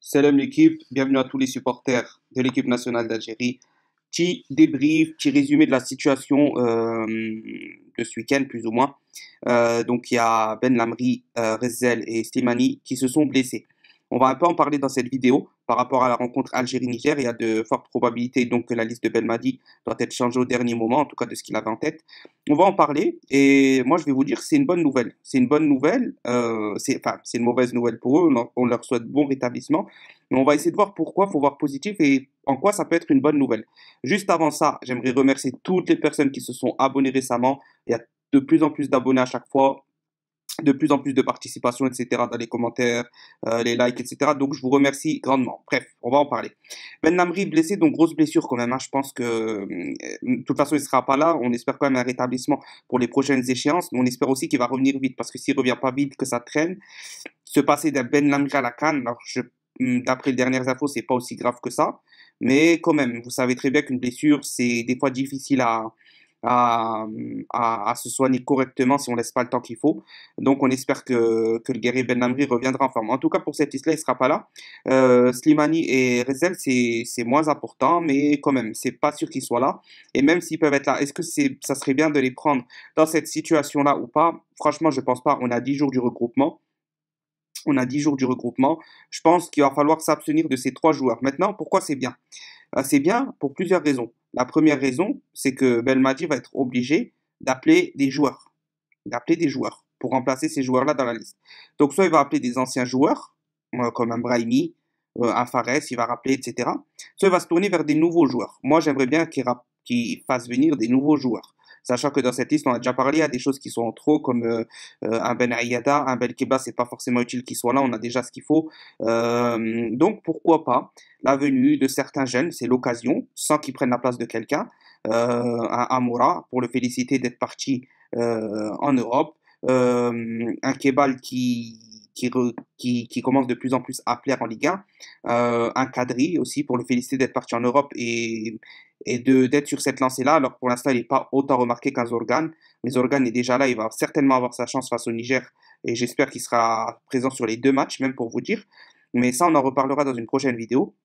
Salam l'équipe, bienvenue à tous les supporters de l'équipe nationale d'Algérie. Petit débrief, petit résumé de la situation de ce week-end plus ou moins. Donc il y a Ben Lamri, Rezzel et Slimani qui se sont blessés. On va un peu en parler dans cette vidéo par rapport à la rencontre Algérie-Niger. Il y a de fortes probabilités donc que la liste de Belmadi doit être changée au dernier moment, en tout cas de ce qu'il avait en tête. On va en parler et moi je vais vous dire que c'est une bonne nouvelle. C'est une bonne nouvelle, c'est une mauvaise nouvelle pour eux. On leur souhaite bon rétablissement. Mais on va essayer de voir pourquoi, il faut voir positif et en quoi ça peut être une bonne nouvelle. Juste avant ça, j'aimerais remercier toutes les personnes qui se sont abonnées récemment. Il y a de plus en plus d'abonnés à chaque fois, de plus en plus de participation, etc., dans les commentaires, les likes, etc. Donc, je vous remercie grandement. Bref, on va en parler. Ben Lamri blessé, donc grosse blessure quand même, hein. Je pense que, de toute façon, il sera pas là. On espère quand même un rétablissement pour les prochaines échéances. Mais on espère aussi qu'il va revenir vite, parce que s'il revient pas vite, que ça traîne, se passer d'un Ben Lamri à la CAN, alors d'après les dernières infos, c'est pas aussi grave que ça. Mais quand même, vous savez très bien qu'une blessure, c'est des fois difficile à, à se soigner correctement si on laisse pas le temps qu'il faut. Donc on espère que le guerrier Ben Lamri reviendra en forme. En tout cas, pour cette liste-là, il sera pas là. Slimani et Rezzel, c'est moins important, mais quand même, c'est pas sûr qu'ils soient là. Et même s'ils peuvent être là, est-ce que ça serait bien de les prendre dans cette situation-là ou pas? Franchement, je pense pas. On a 10 jours du regroupement. On a 10 jours du regroupement. Je pense qu'il va falloir s'abstenir de ces trois joueurs. Maintenant, pourquoi c'est bien? C'est bien pour plusieurs raisons. La première raison, c'est que Belmadi va être obligé d'appeler des joueurs pour remplacer ces joueurs-là dans la liste. Donc, soit il va appeler des anciens joueurs, comme un Brahimi, un Fares, il va rappeler, etc. Soit il va se tourner vers des nouveaux joueurs. Moi, j'aimerais bien qu'il fasse venir des nouveaux joueurs. Sachant que dans cette liste, on a déjà parlé, il y a des choses qui sont en trop, comme un Ben Aïada, un Belkebla, c'est pas forcément utile qu'il soit là, on a déjà ce qu'il faut. Donc pourquoi pas la venue de certains jeunes, c'est l'occasion, sans qu'ils prennent la place de quelqu'un, un Amoura, pour le féliciter d'être parti en Europe, un Kebal qui commence de plus en plus à plaire en Ligue 1, un Kadri aussi pour le féliciter d'être parti en Europe et d'être sur cette lancée-là. Alors pour l'instant, il n'est pas autant remarqué qu'un Zorgan, mais Zorgan est déjà là, il va certainement avoir sa chance face au Niger et j'espère qu'il sera présent sur les deux matchs, même pour vous dire. Mais ça, on en reparlera dans une prochaine vidéo.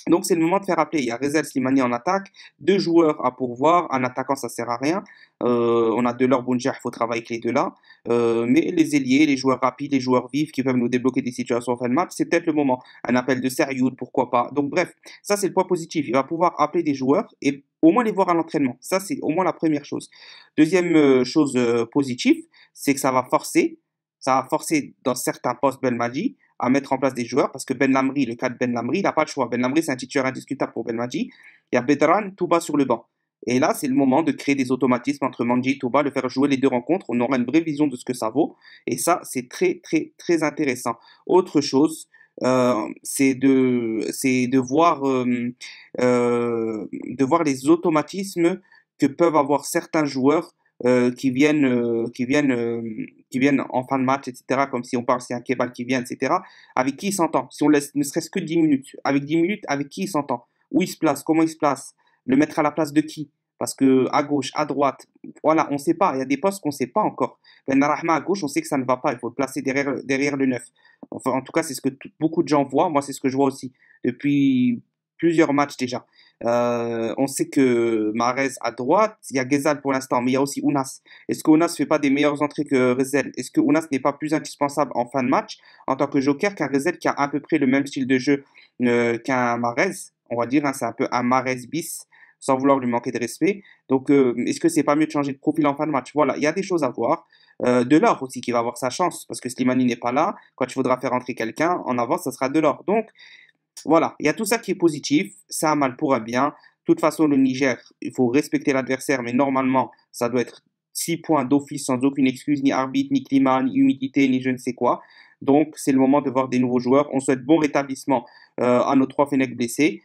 Donc c'est le moment de faire appeler. Il y a Rezzel Slimani en attaque, deux joueurs à pourvoir. Un attaquant, ça sert à rien. On a Delors, Bounjah, il faut travailler avec les deux là. Mais les ailiers, les joueurs rapides, les joueurs vifs qui peuvent nous débloquer des situations en fin de match, c'est peut-être le moment. Un appel de Serioud, pourquoi pas. Donc bref, ça c'est le point positif. Il va pouvoir appeler des joueurs et au moins les voir à l'entraînement. Ça c'est au moins la première chose. Deuxième chose positive, c'est que ça va forcer dans certains postes Belmadi à mettre en place des joueurs parce que Ben Lamri, le cas de Ben Lamri, il n'a pas le choix. Ben Lamri, c'est un titulaire indiscutable pour Belmadi. Il y a Bedran, Touba sur le banc. Et là, c'est le moment de créer des automatismes entre Mandji et Touba, le faire jouer les deux rencontres. On aura une vraie vision de ce que ça vaut. Et ça, c'est très, très, très intéressant. Autre chose, c'est de voir les automatismes que peuvent avoir certains joueurs qui viennent en fin de match, etc. Comme si on parle, c'est un Kebal qui vient, etc. Avec qui il s'entend? Si on laisse ne serait-ce que 10 minutes, avec 10 minutes, avec qui il s'entend? Où il se place? Comment il se place? Le mettre à la place de qui? Parce que à gauche, à droite, voilà, on ne sait pas. Il y a des postes qu'on ne sait pas encore. Ben Rahma à gauche, on sait que ça ne va pas. Il faut le placer derrière le 9. Enfin, en tout cas, c'est ce que beaucoup de gens voient. Moi, c'est ce que je vois aussi depuis plusieurs matchs déjà. On sait que Mahrez à droite, il y a Ghezal pour l'instant, mais il y a aussi Ounas. Est-ce que Ounas ne fait pas des meilleures entrées que Rezzel? Est-ce que Ounas n'est pas plus indispensable en fin de match en tant que joker qu'un Rezzel qui a à peu près le même style de jeu qu'un Mahrez? On va dire, hein, c'est un peu un Mahrez bis, sans vouloir lui manquer de respect. Donc, est-ce que c'est pas mieux de changer de profil en fin de match? Voilà, il y a des choses à voir. Delors aussi qui va avoir sa chance parce que Slimani n'est pas là. Quand il faudra faire entrer quelqu'un en avance, ça sera Delors. Donc, voilà, il y a tout ça qui est positif, ça a mal pour un bien. De toute façon, le Niger, il faut respecter l'adversaire, mais normalement, ça doit être 6 points d'office sans aucune excuse, ni arbitre, ni climat, ni humidité, ni je ne sais quoi. Donc, c'est le moment de voir des nouveaux joueurs. On souhaite bon rétablissement à nos trois Fennecs blessés,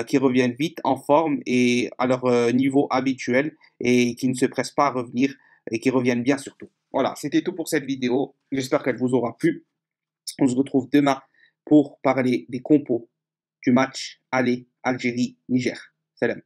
qui reviennent vite en forme et à leur niveau habituel et qui ne se pressent pas à revenir et qui reviennent bien surtout. Voilà, c'était tout pour cette vidéo. J'espère qu'elle vous aura plu. On se retrouve demain pour parler des compos du match aller Algérie-Niger. Salam.